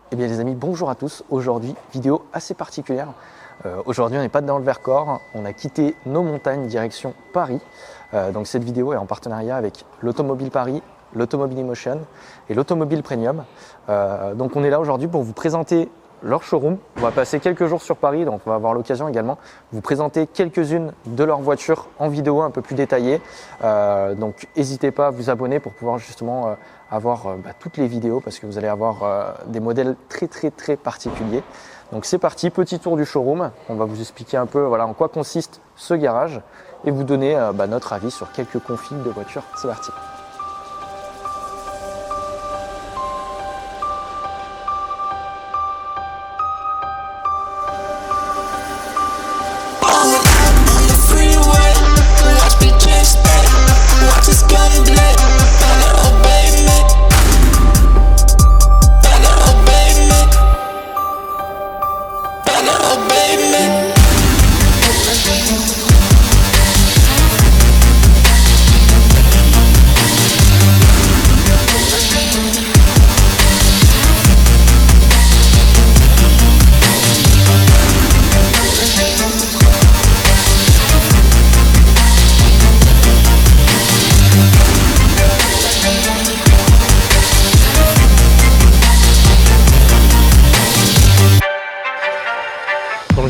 Eh bien les amis, bonjour à tous. Aujourd'hui, vidéo assez particulière. Aujourd'hui, on n'est pas dans le Vercors, on a quitté nos montagnes direction Paris. Donc cette vidéo est en partenariat avec l'Automobile Paris, l'Automobile Emotion et l'Automobile Premium. Donc on est là aujourd'hui pour vous présenter leur showroom. On va passer quelques jours sur Paris, donc on va avoir l'occasion également de vous présenter quelques-unes de leurs voitures en vidéo un peu plus détaillée. Donc n'hésitez pas à vous abonner pour pouvoir justement avoir toutes les vidéos parce que vous allez avoir des modèles très particuliers. Donc c'est parti, petit tour du showroom. On va vous expliquer un peu en quoi consiste ce garage et vous donner notre avis sur quelques configs de voitures. C'est parti.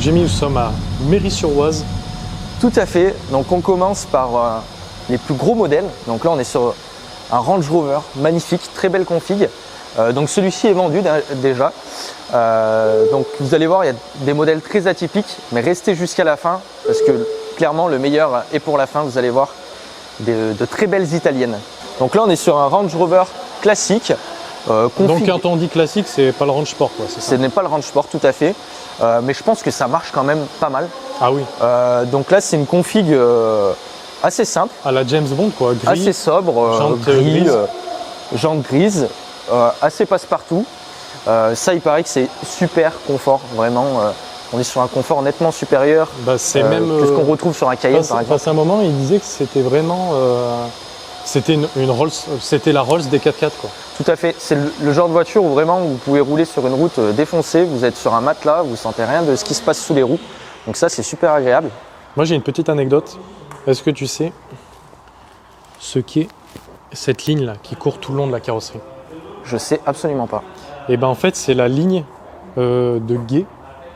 Nous sommes à Méry-sur-Oise. Tout à fait, donc on commence par les plus gros modèles. Donc là on est sur un Range Rover magnifique, très belle config. Donc celui-ci est vendu déjà. Donc vous allez voir, il y a des modèles très atypiques, mais restez jusqu'à la fin parce que clairement le meilleur est pour la fin. Vous allez voir de très belles italiennes. Donc là on est sur un Range Rover classique. Donc quand on dit classique, c'est pas le Range Sport quoi, c'est ça? Ce n'est pas le Range Sport, tout à fait. Mais je pense que ça marche quand même pas mal. Ah oui. Donc là c'est une config assez simple. À la James Bond quoi, gris. Assez sobre, jantes grises, assez passe-partout. Ça il paraît que c'est super confort, vraiment. On est sur un confort nettement supérieur c'est même que ce qu'on retrouve sur un Cayenne par exemple. À un moment il disait que c'était vraiment... C'était une Rolls, c'était la Rolls des 4x4 quoi. Tout à fait, c'est le genre de voiture où vraiment vous pouvez rouler sur une route défoncée, vous êtes sur un matelas, vous ne sentez rien de ce qui se passe sous les roues. Donc ça c'est super agréable. Moi j'ai une petite anecdote. Est-ce que tu sais ce qu'est cette ligne là qui court tout le long de la carrosserie? Je sais absolument pas. Et ben en fait c'est la ligne de guet,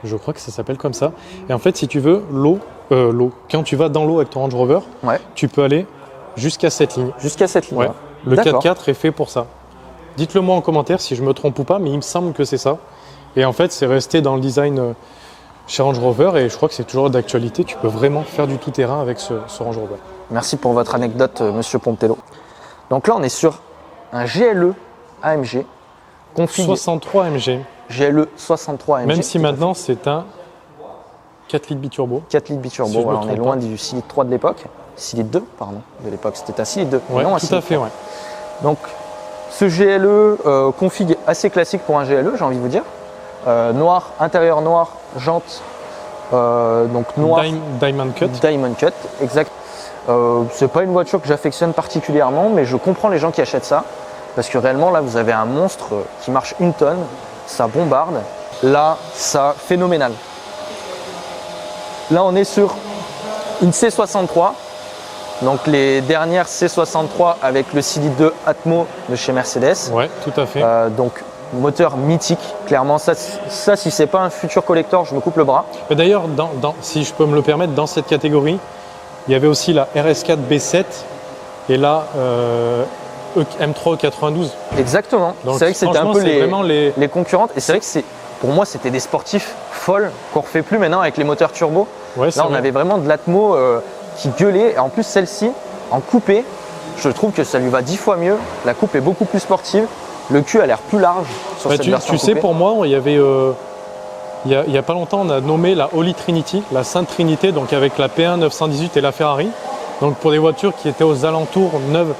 je crois que ça s'appelle comme ça. Et en fait si tu veux l'eau, quand tu vas dans l'eau avec ton Range Rover, tu peux aller jusqu'à cette ligne. Jusqu'à cette ligne. Ouais. Le 4x4 est fait pour ça. Dites-le moi en commentaire si je me trompe ou pas, mais il me semble que c'est ça. Et en fait, c'est resté dans le design chez Range Rover et je crois que c'est toujours d'actualité. Tu peux vraiment faire du tout-terrain avec ce Range Rover. Merci pour votre anecdote, monsieur Pontello. Donc là, on est sur un GLE AMG. Config 63 AMG. GLE 63 AMG. Même si maintenant, c'est un 4 litres biturbo. 4 litres biturbo, si on est loin du 6 litres 3 de l'époque. 6 litres 2, pardon, de l'époque. C'était un 6 litres 2. Ouais, non, tout à fait, ouais. Donc, ce GLE config assez classique pour un GLE, j'ai envie de vous dire. Noir, intérieur noir, jantes donc noir. Diamond Cut. Diamond Cut, exact. C'est pas une voiture que j'affectionne particulièrement, mais je comprends les gens qui achètent ça. Parce que réellement, là, vous avez un monstre qui marche une tonne, ça bombarde. Là, ça phénoménal. Là, on est sur une C63. Donc les dernières C63 avec le 6 litres 2 Atmo de chez Mercedes. Ouais, tout à fait. Donc moteur mythique, clairement. Ça si c'est pas un futur collector, je me coupe le bras. D'ailleurs, si je peux me le permettre, dans cette catégorie, il y avait aussi la RS4 B7 et la M3 92. Exactement. C'est vrai que c'était un peu les concurrentes. Et c'est vrai que pour moi, c'était des sportifs folles qu'on ne refait plus maintenant avec les moteurs turbo. Ouais, là, on avait vraiment de l'Atmo qui gueulait. Et en plus, celle-ci, en coupé, je trouve que ça lui va 10 fois mieux. La coupe est beaucoup plus sportive. Le cul a l'air plus large sur cette version coupée. Tu sais, pour moi, il y avait... il y a pas longtemps, on a nommé la Holy Trinity, la Sainte Trinité, donc avec la P1 918 et la Ferrari. Donc pour des voitures qui étaient aux alentours neuves,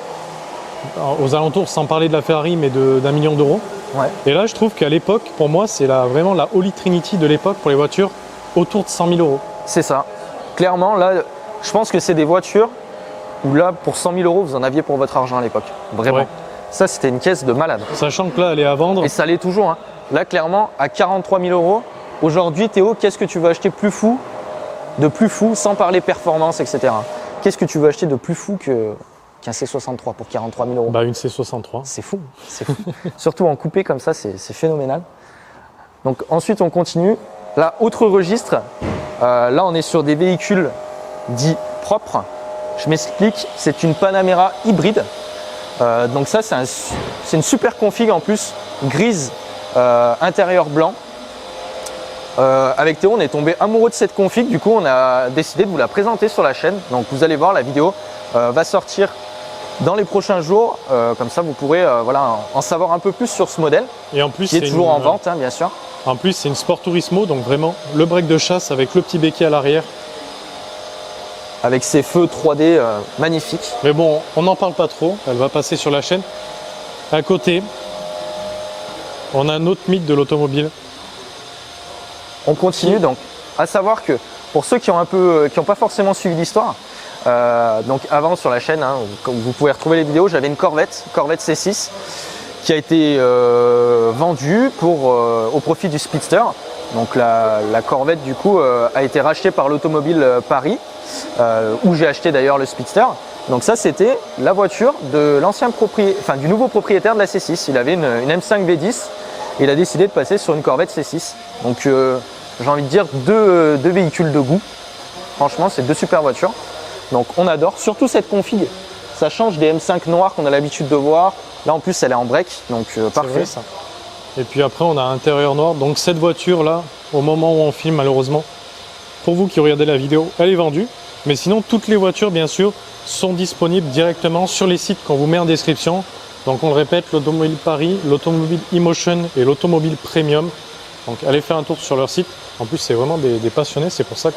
aux alentours sans parler de la Ferrari, mais d'1 million d'euros. Ouais. Et là, je trouve qu'à l'époque, pour moi, c'est vraiment la Holy Trinity de l'époque pour les voitures autour de 100 000 euros. C'est ça. Clairement, là, je pense que c'est des voitures où là, pour 100 000 euros, vous en aviez pour votre argent à l'époque. Vraiment. Ouais. Ça, c'était une caisse de malade. Sachant que là, elle est à vendre. Et ça l'est toujours. Hein. Là, clairement, à 43 000 euros, aujourd'hui, Théo, qu'est-ce que tu veux acheter de plus fou, sans parler performance, etc. Qu'est-ce que tu veux acheter de plus fou qu'un C63 pour 43 000 euros? Bah, une C63. C'est fou, c'est fou. Surtout en coupé comme ça, c'est phénoménal. Donc ensuite, on continue. Là, autre registre. Là, on est sur des véhicules dits propres. Je m'explique, c'est une Panamera hybride. Donc ça, c'est une super config en plus, grise, intérieur blanc. Avec Théo, on est tombé amoureux de cette config. Du coup, on a décidé de vous la présenter sur la chaîne. Donc vous allez voir, la vidéo va sortir dans les prochains jours. Comme ça, vous pourrez voilà, en savoir un peu plus sur ce modèle. Et en plus, qui est toujours en vente, hein, bien sûr. En plus, c'est une Sport Turismo, donc vraiment le break de chasse avec le petit béquet à l'arrière. Avec ses feux 3D magnifiques. Mais bon, on n'en parle pas trop, elle va passer sur la chaîne. À côté, on a un autre mythe de l'automobile. On continue donc, à savoir que pour ceux qui n'ont pas forcément suivi l'histoire, donc avant sur la chaîne, hein, comme vous pouvez retrouver les vidéos, j'avais une Corvette C6 qui a été vendue au profit du Speedster. Donc la Corvette du coup a été rachetée par l'Automobile Paris, où j'ai acheté d'ailleurs le Speedster. Donc ça c'était la voiture de du nouveau propriétaire de la C6. Il avait une M5 V10 et il a décidé de passer sur une Corvette C6. Donc j'ai envie de dire deux véhicules de goût. Franchement, c'est deux super voitures. Donc on adore, surtout cette config. Ça change des M5 noirs qu'on a l'habitude de voir. Là en plus elle est en break, donc parfait. Vrai, ça. Et puis après on a un intérieur noir. Donc cette voiture là, au moment où on filme malheureusement, pour vous qui regardez la vidéo, elle est vendue. Mais sinon toutes les voitures bien sûr sont disponibles directement sur les sites qu'on vous met en description. Donc on le répète, l'Automobile Paris, l'Automobile Emotion et l'Automobile Premium. Donc allez faire un tour sur leur site. En plus c'est vraiment des passionnés, c'est pour ça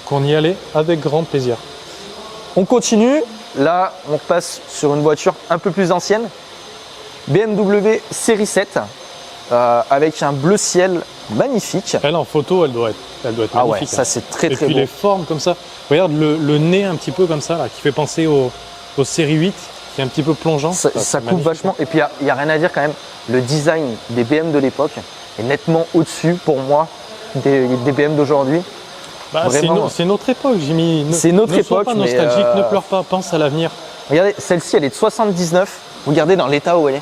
qu'on y allait avec grand plaisir. On continue, là on passe sur une voiture un peu plus ancienne, BMW série 7, avec un bleu ciel magnifique. Elle en photo, elle doit être magnifique. Ah ouais, ça c'est très et très puis beau. les formes comme ça, regarde le nez un petit peu comme ça, là, qui fait penser au série 8, qui est un petit peu plongeant. Ça coupe vachement, et puis il n'y a rien à dire quand même, le design des BM de l'époque est nettement au-dessus pour moi des BM d'aujourd'hui. Bah, c'est notre époque, Jimmy. C'est notre époque. Ne sois pas nostalgique, ne pleure pas, pense à l'avenir. Regardez, celle-ci, elle est de 79. Regardez dans l'état où elle est.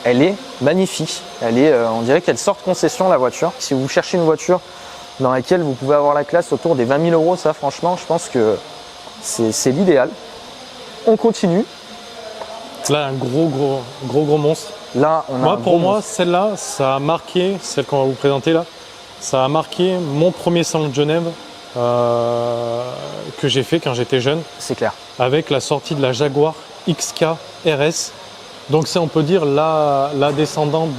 Elle est magnifique. On dirait qu'elle sort de concession, la voiture. Si vous cherchez une voiture dans laquelle vous pouvez avoir la classe autour des 20 000 euros, ça, franchement, je pense que c'est l'idéal. On continue. Là, un gros monstre. Là, pour moi, celle-là, ça a marqué, celle qu'on va vous présenter là, ça a marqué mon premier salon de Genève que j'ai fait quand j'étais jeune. C'est clair. Avec la sortie de la Jaguar XK RS. Donc c'est, on peut dire, la descendante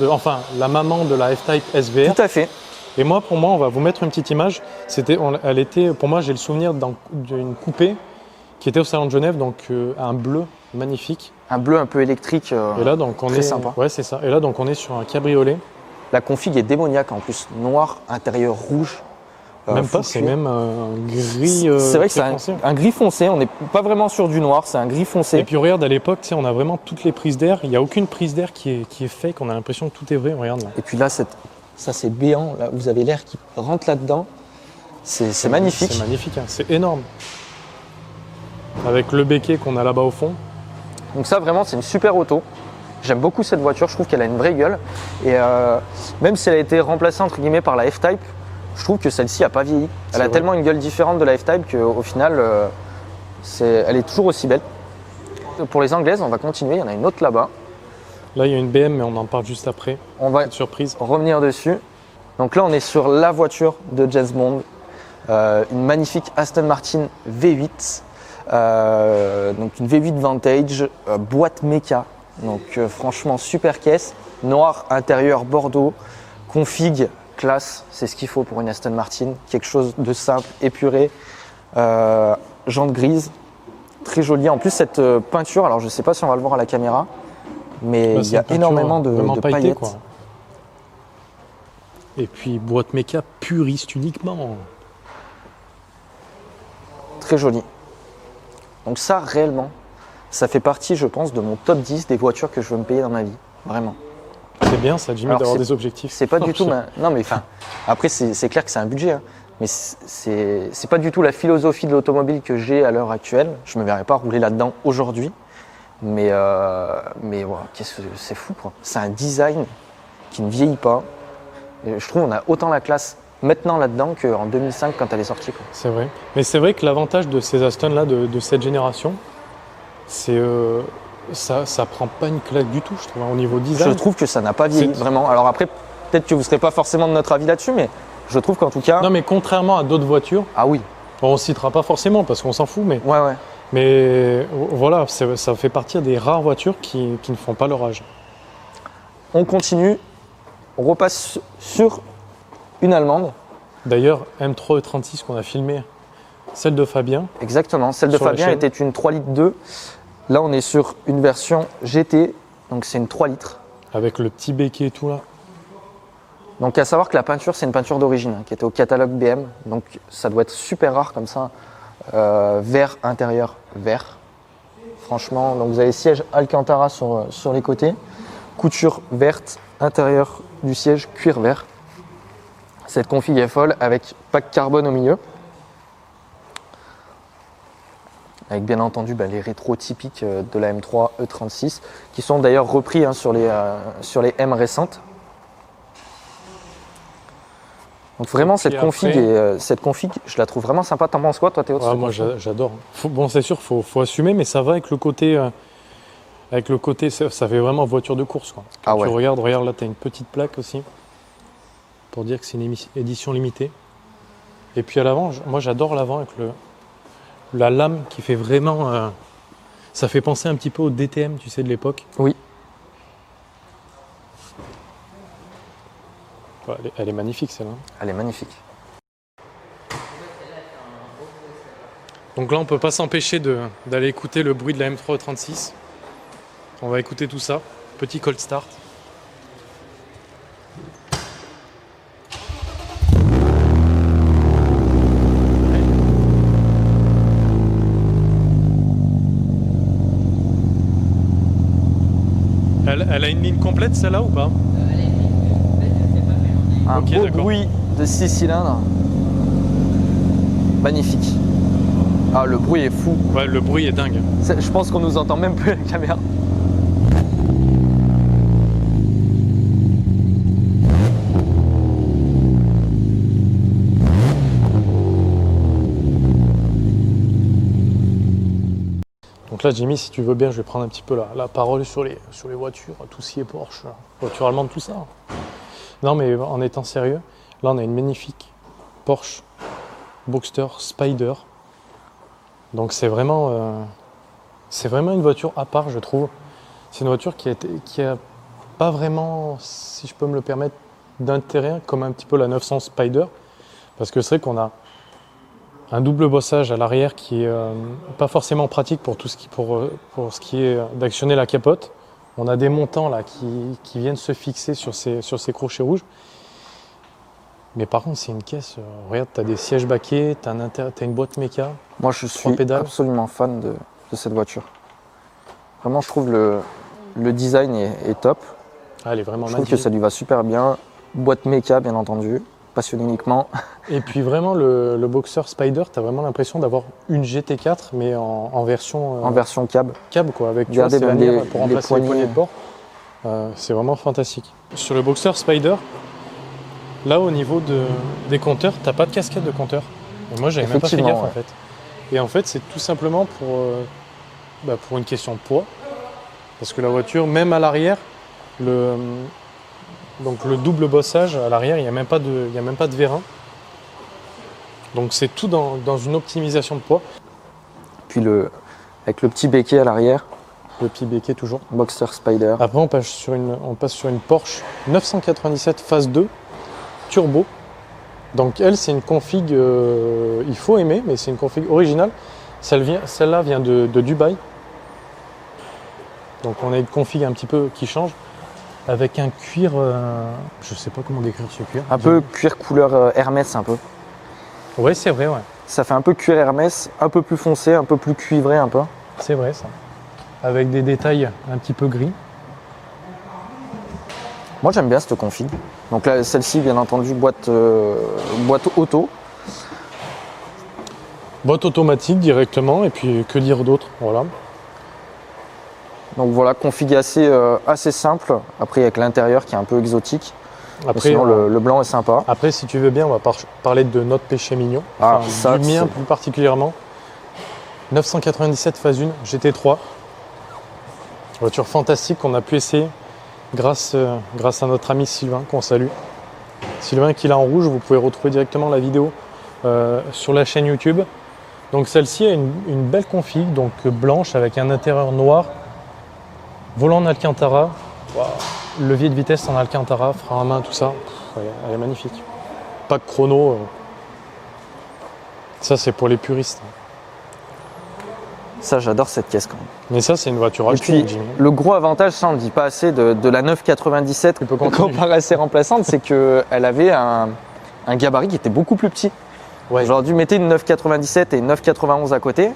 la maman de la F-Type SVR. Tout à fait. Et moi, pour moi, on va vous mettre une petite image. Pour moi, j'ai le souvenir d'une coupée qui était au salon de Genève, donc un bleu magnifique. Un bleu un peu électrique. Et là, donc très sympa. Ouais, c'est ça. Et là, donc on est sur un cabriolet. La config est démoniaque en plus, noir, intérieur rouge. Même pas, c'est même un gris. C'est vrai que c'est un gris foncé, on n'est pas vraiment sur du noir, c'est un gris foncé. Et puis regarde, à l'époque, on a vraiment toutes les prises d'air. Il n'y a aucune prise d'air qui est fake, on a l'impression que tout est vrai. Regarde là. Et puis là, ça c'est béant, là, vous avez l'air qui rentre là-dedans. C'est magnifique. C'est magnifique, hein. C'est énorme. Avec le béquet qu'on a là-bas au fond. Donc ça, vraiment, c'est une super auto. J'aime beaucoup cette voiture, je trouve qu'elle a une vraie gueule. Et même si elle a été remplacée entre guillemets par la F-Type, je trouve que celle-ci n'a pas vieilli. Elle a tellement une gueule différente de la F-Type qu'au final, elle est toujours aussi belle. Pour les anglaises, on va continuer, il y en a une autre là-bas. Là, il y a une BM, mais on en parle juste après. On va surprise. Revenir dessus. Donc là, on est sur la voiture de James Bond. Une magnifique Aston Martin V8. Donc une V8 Vantage, boîte méca. Donc franchement, super caisse. Noir, intérieur bordeaux. Config, classe. C'est ce qu'il faut pour une Aston Martin. Quelque chose de simple, épuré. Jantes grises. Très jolie. En plus, cette peinture, alors je ne sais pas si on va le voir à la caméra, mais il y a énormément de paillettes. Quoi. Et puis boîte méca puriste uniquement. Très joli. Donc ça, réellement, ça fait partie, je pense, de mon top 10 des voitures que je veux me payer dans ma vie. Vraiment. C'est bien ça, Jimmy, d'avoir des objectifs. C'est pas du tout. Non, mais enfin, après, c'est clair que c'est un budget. Hein. Mais c'est pas du tout la philosophie de l'automobile que j'ai à l'heure actuelle. Je me verrais pas rouler là-dedans aujourd'hui. Mais voilà, c'est fou, quoi. C'est un design qui ne vieillit pas. Et je trouve qu'on a autant la classe maintenant là-dedans qu'en 2005 quand elle est sortie. C'est vrai. Mais c'est vrai que l'avantage de ces Aston-là de cette génération, c'est ça prend pas une claque du tout, je trouve, au niveau design. Je trouve que ça n'a pas vieilli, vraiment. Alors après, peut-être que vous ne serez pas forcément de notre avis là-dessus, mais je trouve qu'en tout cas… Non, mais contrairement à d'autres voitures… Ah oui. On ne citera pas forcément parce qu'on s'en fout, mais… Ouais. Mais voilà, ça fait partie des rares voitures qui ne font pas leur âge. On continue. On repasse sur une allemande. D'ailleurs, M3 E36 qu'on a filmé, celle de Fabien. Exactement, celle de Fabien était une 3 litres 2. Là, on est sur une version GT, donc c'est une 3 litres. Avec le petit béquet et tout là. Donc à savoir que la peinture, c'est une peinture d'origine qui était au catalogue BM. Donc ça doit être super rare comme ça. Vert intérieur, vert. Franchement, donc vous avez siège Alcantara sur les côtés. Couture verte, intérieur du siège, cuir vert. Cette config est folle avec pack carbone au milieu. Avec bien entendu les rétros typiques de la M3 E36 qui sont d'ailleurs repris sur les M récentes. Donc vraiment cette config, je la trouve vraiment sympa. T'en penses quoi toi Théo? Moi j'adore. Bon c'est sûr, faut assumer, mais ça va avec le côté, ça fait vraiment voiture de course, quoi. Ah ouais. Tu regarde là tu as une petite plaque aussi pour dire que c'est une édition limitée. Et puis à l'avant, moi j'adore l'avant avec la lame qui fait vraiment, ça fait penser un petit peu au DTM, tu sais, de l'époque. Oui. Elle est magnifique celle-là. Elle est magnifique. Donc là, on ne peut pas s'empêcher d'aller écouter le bruit de la M3 E36. On va écouter tout ça. Petit cold start. Elle a une ligne complète celle-là ou pas? Un beau bruit de 6 cylindres. Magnifique. Ah, le bruit est fou. Ouais, le bruit est dingue. Je pense qu'on nous entend même plus à la caméra. Donc là, Jimmy, si tu veux bien, je vais prendre un petit peu la parole sur les voitures, tout ce qui est Porsche, voiture allemande, tout ça. Non, mais en étant sérieux, là, on a une magnifique Porsche Boxster Spider. Donc c'est vraiment une voiture à part, je trouve. C'est une voiture qui a pas vraiment, si je peux me le permettre, d'intérêt comme un petit peu la 900 Spider. Parce que c'est vrai qu'on a un double bossage à l'arrière qui est pas forcément pratique pour ce qui est d'actionner la capote. On a des montants là qui viennent se fixer sur ces crochets rouges. Mais par contre, c'est une caisse. Regarde, tu as des sièges baquets, tu as une boîte méca. Moi, je suis absolument fan de cette voiture. Vraiment, je trouve le design est top. Ah, elle est vraiment magnifique. Je trouve que ça lui va super bien. Boîte méca, bien entendu. Passionné uniquement. Et puis vraiment, le Boxster Spider, tu as vraiment l'impression d'avoir une GT4, mais en version… en version cab. Cab, quoi, avec pour remplacer les poignées de bord. C'est vraiment fantastique. Sur le Boxster Spider, là, au niveau des compteurs, tu n'as pas de casquette de compteur. Et moi, j'avais même pas fait gaffe, en fait. Et en fait, c'est tout simplement pour une question de poids. Parce que la voiture, même à l'arrière, donc le double bossage à l'arrière, il n'y a même pas de vérin. Donc c'est tout dans une optimisation de poids. Puis avec le petit béquet à l'arrière. Le petit béquet toujours. Boxster Spider. Après on passe sur une Porsche 997 phase 2 turbo. Donc elle, c'est une config, il faut aimer, mais c'est une config originale. Celle-là vient de Dubaï. Donc on a une config un petit peu qui change. Avec un cuir, je sais pas comment décrire ce cuir. Un peu cuir couleur Hermès un peu. Ouais, c'est vrai, ouais. Ça fait un peu cuir Hermès, un peu plus foncé, un peu plus cuivré un peu. C'est vrai ça. Avec des détails un petit peu gris. Moi j'aime bien cette config. Donc là celle-ci bien entendu boîte auto. Boîte automatique directement et puis que dire d'autre, voilà. Donc voilà, config assez simple. Après avec l'intérieur qui est un peu exotique. Après, sinon le blanc est sympa. Après si tu veux bien on va parler de notre péché mignon. Ah, Enfin, ça, du mien plus particulièrement. 997 phase 1 GT3. Voiture fantastique qu'on a pu essayer grâce à notre ami Sylvain qu'on salue. Sylvain qui l'a en rouge, vous pouvez retrouver directement la vidéo sur la chaîne YouTube. Donc celle-ci a une belle config, donc blanche avec un intérieur noir, volant en Alcantara, wow. Levier de vitesse en Alcantara, frein à main, tout ça. Elle est magnifique. Pack chrono, ça c'est pour les puristes. Ça j'adore cette caisse quand même. Mais ça c'est une voiture Et achetée, puis le gros avantage, ça on ne dit pas assez de la 997 comparé à ses remplaçantes, c'est qu'elle avait un gabarit qui était beaucoup plus petit. Ouais. Aujourd'hui, mettez une 997 et une 991 à côté,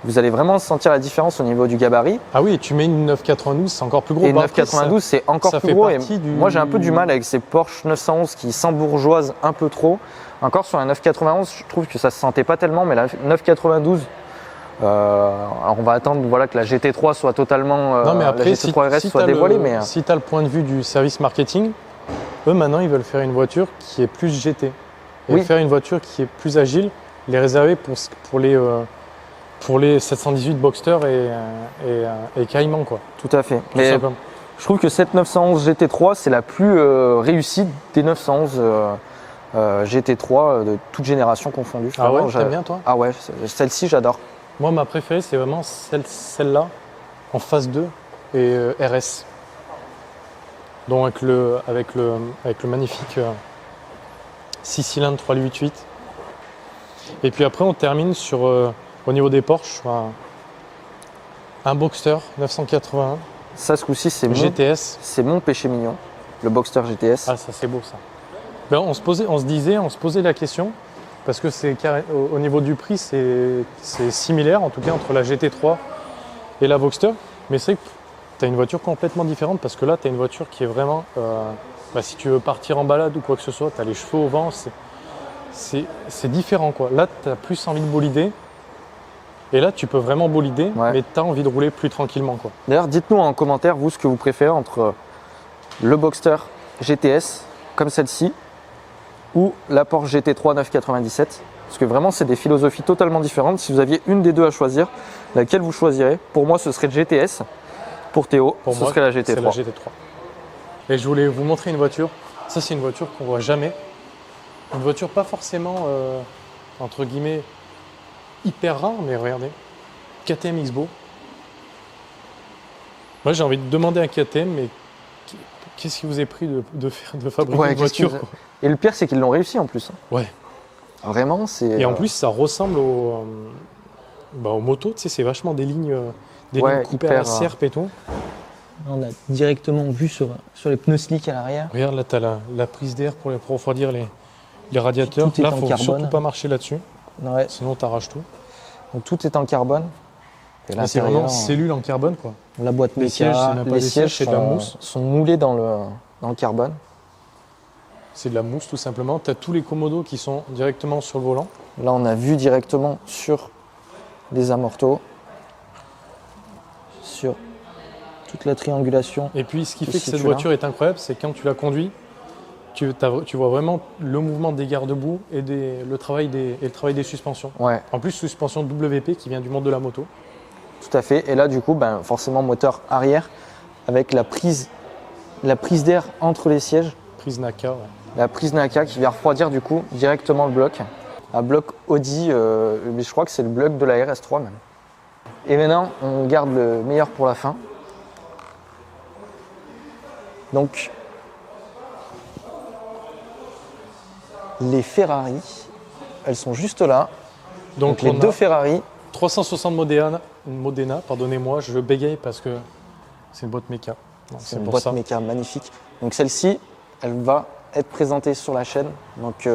vous allez vraiment sentir la différence au niveau du gabarit. Ah oui, tu mets une 992, c'est encore plus gros. Et une 992, c'est encore plus gros. Et moi, j'ai un peu du mal avec ces Porsche 911 qui s'embourgeoisent un peu trop. Encore sur la 991, je trouve que ça se sentait pas tellement, mais la 992, alors on va attendre voilà, que la GT3 soit totalement, non, mais après, la GT3 RS soit dévoilée. Mais si tu as le point de vue du service marketing, eux maintenant ils veulent faire une voiture qui est plus GT. Et oui. Faire une voiture qui est plus agile, les réserver pour les 718 Boxster et Cayman quoi. Tout à fait. Mais je trouve que cette 911 GT3 c'est la plus réussie des 911 GT3 de toute génération confondue. Ah ouais, t'aimes bien toi? Ah ouais, celle-ci j'adore. Moi ma préférée c'est vraiment celle-là en phase 2 et RS. Donc avec le magnifique 6 cylindres 3.8. Et puis après on termine sur au niveau des Porsche un Boxster 981. Ça ce coup-ci c'est GTS. C'est mon péché mignon, le Boxster GTS. Ah ça c'est beau ça. Ben, on se posait la question parce que c'est au niveau du prix c'est similaire en tout cas entre la GT3 et la Boxster. Mais c'est que tu as une voiture complètement différente parce que là tu as une voiture qui est vraiment si tu veux partir en balade ou quoi que ce soit, tu as les cheveux au vent, c'est différent quoi. Là, tu as plus envie de bolider. Et là, tu peux vraiment bolider, ouais. Mais tu as envie de rouler plus tranquillement quoi. D'ailleurs, dites-nous en commentaire, vous, ce que vous préférez entre le Boxster GTS, comme celle-ci, ou la Porsche GT3 997. Parce que vraiment, c'est des philosophies totalement différentes. Si vous aviez une des deux à choisir, laquelle vous choisirez? Pour moi, ce serait le GTS. Pour Théo, ce serait la GT3. C'est la GT3. Et je voulais vous montrer une voiture. Ça, c'est une voiture qu'on voit jamais. Une voiture pas forcément, entre guillemets, hyper rare, mais regardez. KTM X-Bow. Moi, j'ai envie de demander à KTM, mais qu'est-ce qui vous est pris de fabriquer une voiture quoi. Et le pire, c'est qu'ils l'ont réussi en plus. Ouais. Vraiment, c'est... Et en plus, ça ressemble aux motos. Tu sais, c'est vachement des lignes coupées à la serpe et tout. On a directement vu sur les pneus slick à l'arrière. Regarde, là, tu as la prise d'air pour refroidir les radiateurs. Là, il ne faut surtout pas marcher là-dessus. Ouais. Sinon, tu arraches tout. Donc, tout est en carbone. Et c'est vraiment cellule en carbone. Quoi. La boîte les sièges, c'est même pas des sièges, c'est de la mousse. Sont moulés dans le carbone. C'est de la mousse, tout simplement. Tu as tous les commodos qui sont directement sur le volant. Là, on a vu directement sur les amortos. Sur toute la triangulation. Et puis, ce qui fait que cette voiture est incroyable, c'est quand tu la conduis, tu vois vraiment le mouvement des garde-boue et le travail des suspensions. Ouais. En plus, suspension WP qui vient du monde de la moto. Tout à fait. Et là, du coup, forcément, moteur arrière avec la prise d'air entre les sièges. Prise Naka, ouais. La prise Naka qui vient refroidir, du coup, directement le bloc. Un bloc Audi, mais je crois que c'est le bloc de la RS3 même. Et maintenant, on garde le meilleur pour la fin. Donc, les Ferrari, elles sont juste là. Donc les deux Ferrari. 360 Modena, pardonnez-moi, je bégaye parce que c'est une boîte méca. C'est une boîte méca magnifique. Donc celle-ci, elle va être présentée sur la chaîne. Donc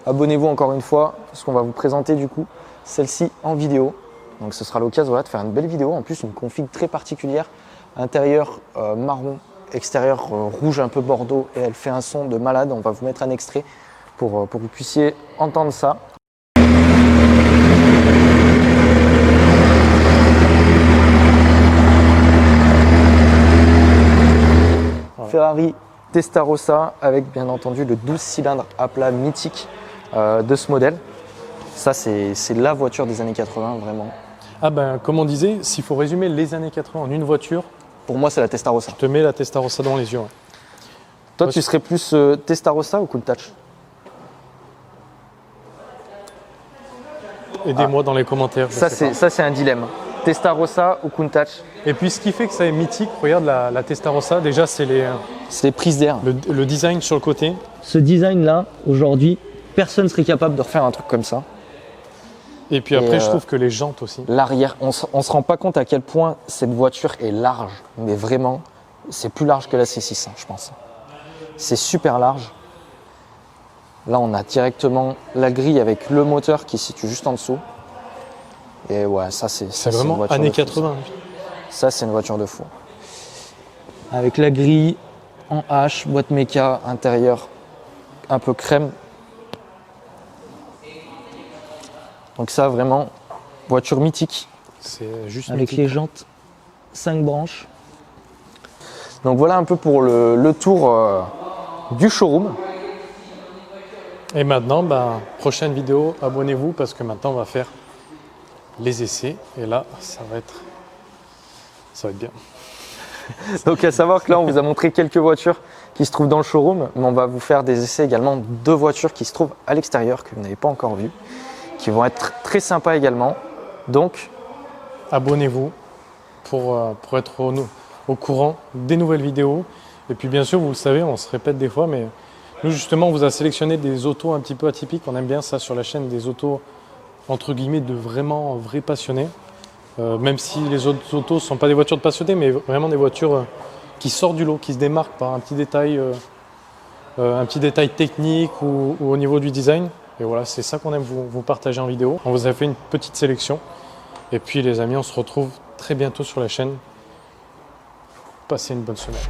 abonnez-vous encore une fois parce qu'on va vous présenter du coup celle-ci en vidéo. Donc ce sera l'occasion de faire une belle vidéo. En plus, une config très particulière. Intérieur marron extérieur rouge un peu bordeaux et elle fait un son de malade. On va vous mettre un extrait pour que vous puissiez entendre ça. Voilà. Ferrari Testarossa avec bien entendu le 12 cylindres à plat mythique de ce modèle. Ça c'est la voiture des années 80 vraiment. Ah ben comme on disait, s'il faut résumer les années 80 en une voiture, pour moi c'est la Testarossa. Je te mets la Testarossa dans les yeux. Ouais. Toi tu serais plus Testarossa ou Countach? Aidez-moi dans les commentaires. Ça c'est un dilemme. Testarossa ou Countach? Et puis ce qui fait que ça est mythique, regarde la Testarossa, déjà c'est les prises d'air. Le design sur le côté. Ce design là, aujourd'hui, personne ne serait capable de refaire un truc comme ça. Et puis après, je trouve que les jantes aussi. L'arrière, on se rend pas compte à quel point cette voiture est large. Mais vraiment, c'est plus large que la C6, je pense. C'est super large. Là, on a directement la grille avec le moteur qui se situe juste en dessous. Et ouais, ça c'est vraiment années 80. Ça, c'est une voiture de fou. Avec la grille en H, boîte méca, intérieur un peu crème. Donc ça, vraiment, voiture mythique. C'est juste avec mythique. Les jantes 5 branches. Donc voilà un peu pour le tour du showroom. Et maintenant, prochaine vidéo, abonnez-vous parce que maintenant on va faire les essais. Et là, ça va être bien. Donc à savoir que là, on vous a montré quelques voitures qui se trouvent dans le showroom, mais on va vous faire des essais également de voitures qui se trouvent à l'extérieur, que vous n'avez pas encore vues, qui vont être très sympas également. Donc, abonnez-vous pour être au courant des nouvelles vidéos. Et puis bien sûr, vous le savez, on se répète des fois, mais nous justement, on vous a sélectionné des autos un petit peu atypiques. On aime bien ça sur la chaîne, des autos entre guillemets de vraiment vrais passionnés. Même si les autres autos ne sont pas des voitures de passionnés, mais vraiment des voitures qui sortent du lot, qui se démarquent par un petit détail technique ou au niveau du design. Et voilà, c'est ça qu'on aime vous partager en vidéo. On vous a fait une petite sélection. Et puis les amis, on se retrouve très bientôt sur la chaîne. Passez une bonne semaine.